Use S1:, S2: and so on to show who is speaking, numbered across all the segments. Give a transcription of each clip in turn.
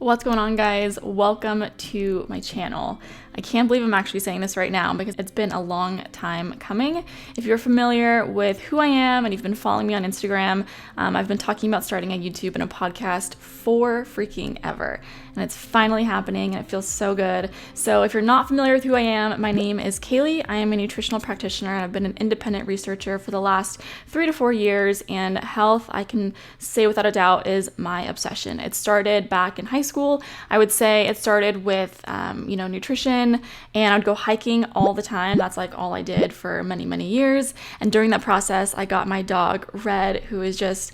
S1: What's going on, guys? Welcome to my channel. I can't believe I'm actually saying this right now because it's been a long time coming. If you're familiar with who I am and you've been following me on Instagram, I've been talking about starting a YouTube and a podcast for freaking ever. And it's finally happening and it feels so good. So if you're not familiar with who I am, my name is Kaylee. I am a nutritional practitioner and I've been an independent researcher for the last 3 to 4 years, and health, I can say without a doubt, is my obsession. It started back in high school. I would say it started with, nutrition, and I'd go hiking all the time. That's like all I did for many, many years. And during that process, I got my dog, Red, who is just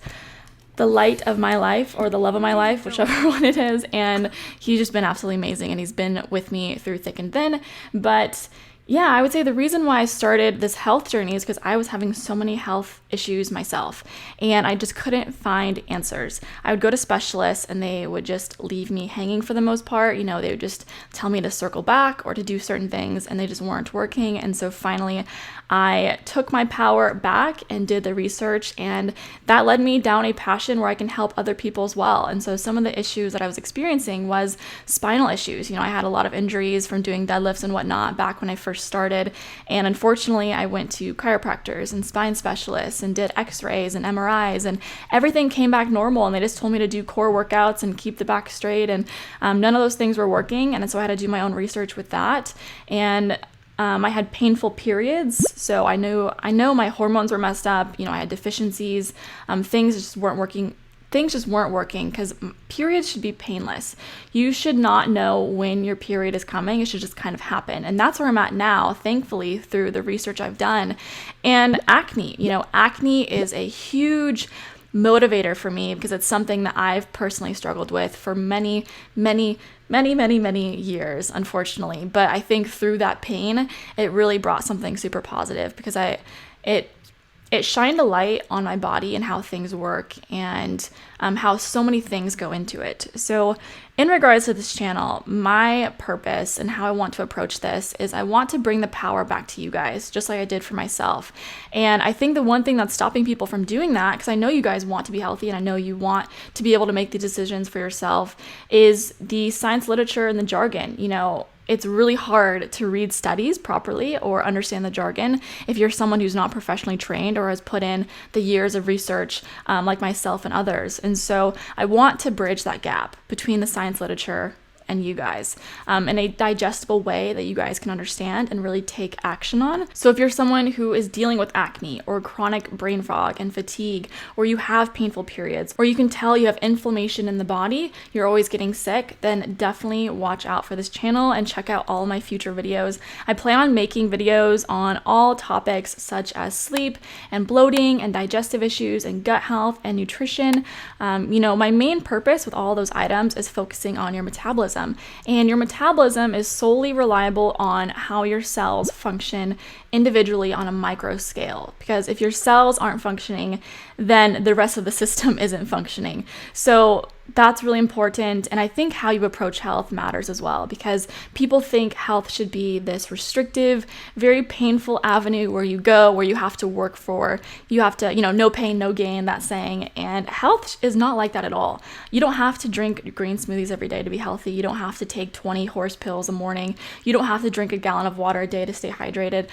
S1: the light of my life, or the love of my life, whichever one it is. And he's just been absolutely amazing, and he's been with me through thick and thin. But yeah, I would say the reason why I started this health journey is because I was having so many health issues myself, and I just couldn't find answers. I would go to specialists and they would just leave me hanging for the most part. They would just tell me to circle back or to do certain things, and they just weren't working. And so finally, I took my power back and did the research, and that led me down a passion where I can help other people as well. And so some of the issues that I was experiencing was spinal issues. I had a lot of injuries from doing deadlifts and whatnot back when I first started, and unfortunately I went to chiropractors and spine specialists and did x-rays and MRIs, and everything came back normal, and they just told me to do core workouts and keep the back straight, and none of those things were working. And so I had to do my own research with that, and I had painful periods, so I know my hormones were messed up. I had deficiencies. Things just weren't working because periods should be painless. You should not know when your period is coming. It should just kind of happen. And that's where I'm at now, thankfully, through the research I've done. And acne, acne is a huge motivator for me because it's something that I've personally struggled with for many years, unfortunately. But I think through that pain, it really brought something super positive because it shined a light on my body and how things work, and how so many things go into it. So in regards to this channel, my purpose and how I want to approach this is I want to bring the power back to you guys, just like I did for myself. And I think the one thing that's stopping people from doing that, because I know you guys want to be healthy and I know you want to be able to make the decisions for yourself, is the science literature and the jargon. It's really hard to read studies properly or understand the jargon if you're someone who's not professionally trained or has put in the years of research, like myself and others. And so I want to bridge that gap between the science literature and you guys, in a digestible way that you guys can understand and really take action on. So if you're someone who is dealing with acne or chronic brain fog and fatigue, or you have painful periods, or you can tell you have inflammation in the body, you're always getting sick, then definitely watch out for this channel and check out all my future videos. I plan on making videos on all topics such as sleep and bloating and digestive issues and gut health and nutrition. My main purpose with all those items is focusing on your metabolism. And your metabolism is solely reliable on how your cells function individually on a micro scale. Because if your cells aren't functioning, then the rest of the system isn't functioning. So that's really important. And I think how you approach health matters as well, because people think health should be this restrictive, very painful avenue where you go, where you have to work for, you have to, no pain, no gain, that saying. And health is not like that at all. You don't have to drink green smoothies every day to be healthy. You don't have to take 20 horse pills a morning. You don't have to drink a gallon of water a day to stay hydrated.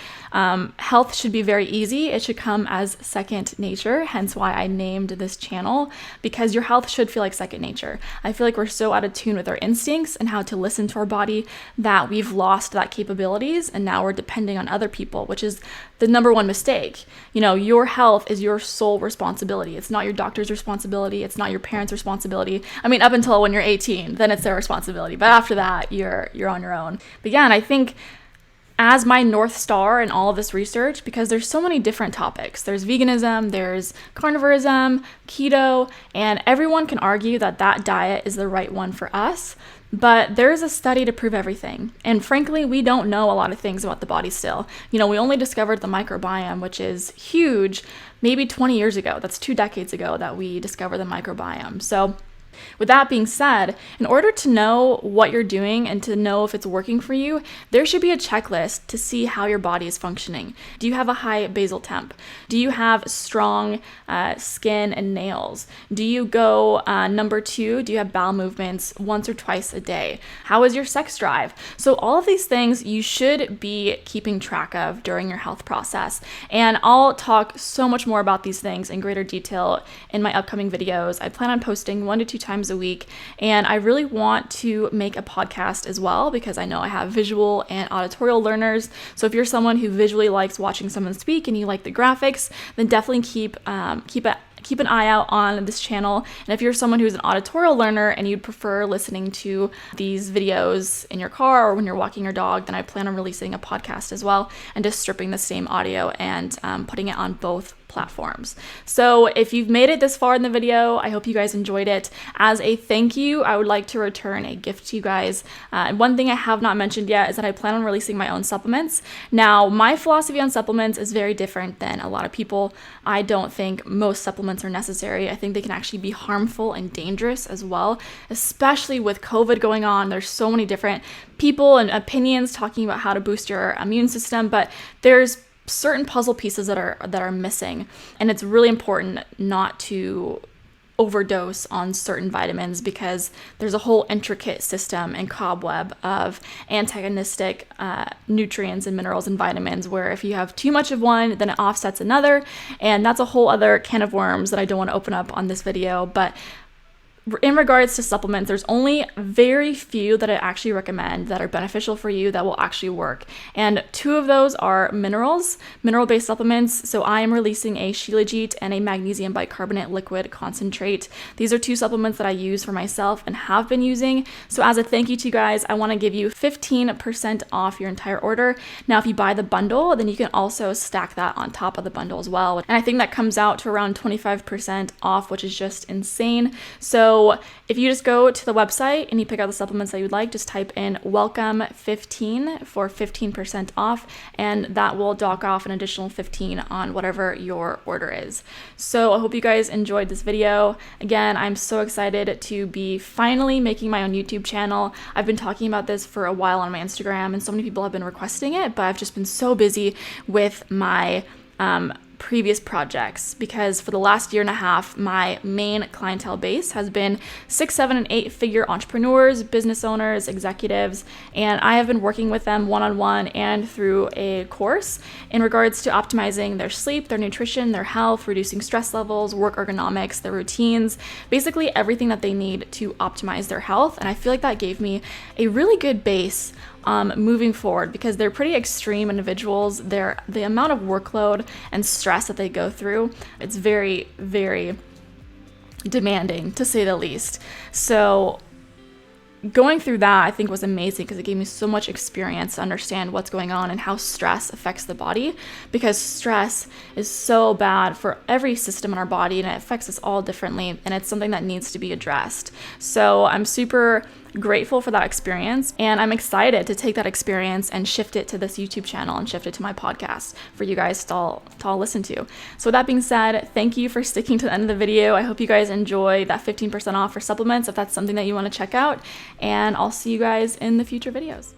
S1: Health should be very easy. It should come as second nature, hence why I named this channel, because your health should feel like second nature. I feel like we're so out of tune with our instincts and how to listen to our body that we've lost that capabilities, and now we're depending on other people, which is the number one mistake. Your health is your sole responsibility. It's not your doctor's responsibility. It's not your parents' responsibility. Up until when you're 18, then it's their responsibility. But after that, you're on your own. But yeah, and I think as my North Star in all of this research, because there's so many different topics. There's veganism, there's carnivorism, keto, and everyone can argue that that diet is the right one for us. But there's a study to prove everything. And frankly, we don't know a lot of things about the body still. We only discovered the microbiome, which is huge, maybe 20 years ago. That's 2 decades ago that we discovered the microbiome. So With that being said, in order to know what you're doing and to know if it's working for you, there should be a checklist to see how your body is functioning. Do you have a high basal temp? Do you have strong skin and nails? Do you go number 2? Do you have bowel movements once or twice a day? How is your sex drive? So all of these things you should be keeping track of during your health process. And I'll talk so much more about these things in greater detail in my upcoming videos. I plan on posting 1 to 2 times a week, and I really want to make a podcast as well because I know I have visual and auditorial learners. So if you're someone who visually likes watching someone speak and you like the graphics, then definitely keep an eye out on this channel. And if you're someone who's an auditorial learner and you'd prefer listening to these videos in your car or when you're walking your dog, then I plan on releasing a podcast as well and just stripping the same audio and putting it on both platforms. So if you've made it this far in the video, I hope you guys enjoyed it. As a thank you, I would like to return a gift to you guys. And one thing I have not mentioned yet is that I plan on releasing my own supplements. Now, my philosophy on supplements is very different than a lot of people. I don't think most supplements are necessary. I think they can actually be harmful and dangerous as well, especially with COVID going on. There's so many different people and opinions talking about how to boost your immune system, but there's certain puzzle pieces that are missing, and it's really important not to overdose on certain vitamins because there's a whole intricate system and cobweb of antagonistic nutrients and minerals and vitamins where if you have too much of one, then it offsets another, and that's a whole other can of worms that I don't want to open up on this video. But in regards to supplements, there's only very few that I actually recommend that are beneficial for you that will actually work. And 2 of those are mineral-based supplements. So I am releasing a Shilajit and a magnesium bicarbonate liquid concentrate. These are 2 supplements that I use for myself and have been using. So as a thank you to you guys, I want to give you 15% off your entire order. Now, if you buy the bundle, then you can also stack that on top of the bundle as well. And I think that comes out to around 25% off, which is just insane. So if you just go to the website and you pick out the supplements that you'd like, just type in welcome15 for 15% off, and that will dock off an additional 15 on whatever your order is. So I hope you guys enjoyed this video. Again, I'm so excited to be finally making my own YouTube channel. I've been talking about this for a while on my Instagram, and so many people have been requesting it, but I've just been so busy with my previous projects because for the last year and a half, my main clientele base has been 6, 7, and 8 figure entrepreneurs, business owners, executives, and I have been working with them one-on-one and through a course in regards to optimizing their sleep, their nutrition, their health, reducing stress levels, work ergonomics, their routines, basically everything that they need to optimize their health. And I feel like that gave me a really good base moving forward because they're pretty extreme individuals. The amount of workload and stress that they go through, it's very, very demanding to say the least. So going through that, I think, was amazing because it gave me so much experience to understand what's going on and how stress affects the body, because stress is so bad for every system in our body and it affects us all differently, and it's something that needs to be addressed. So I'm super grateful for that experience, and I'm excited to take that experience and shift it to this YouTube channel and shift it to my podcast for you guys to all listen to. So with that being said, thank you for sticking to the end of the video. I hope you guys enjoy that 15% off for supplements if that's something that you want to check out, and I'll see you guys in the future videos.